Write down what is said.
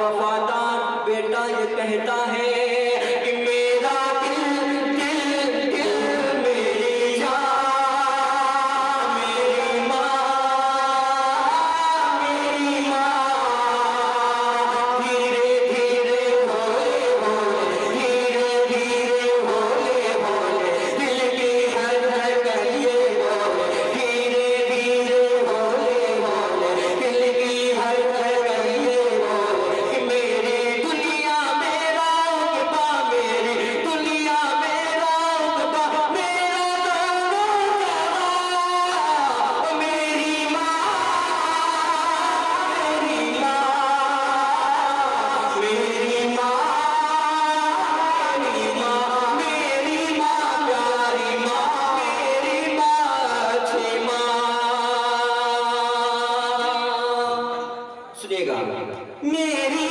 वफादार बेटा ये कहता है कि मेरा दिल दिल दिल मेरी जान मेरी माँ धीरे धीरे भोले भोले धीरे धीरे भोले भोले दिल की हर धड़कन ये बोले धीरे धीरे भोले भोले दिल की हर धड़कन ये बोले कि मेरी दुनिया मेरा उकबा मेरी दुनिया मेरा उकबा मेरा दोनों जहां मेरी माँ मेरी माँ मेरी माँ मेरी माँ मेरी माँ प्यारी माँ मेरी माँ अच्छी माँ। सुनिएगा मेरी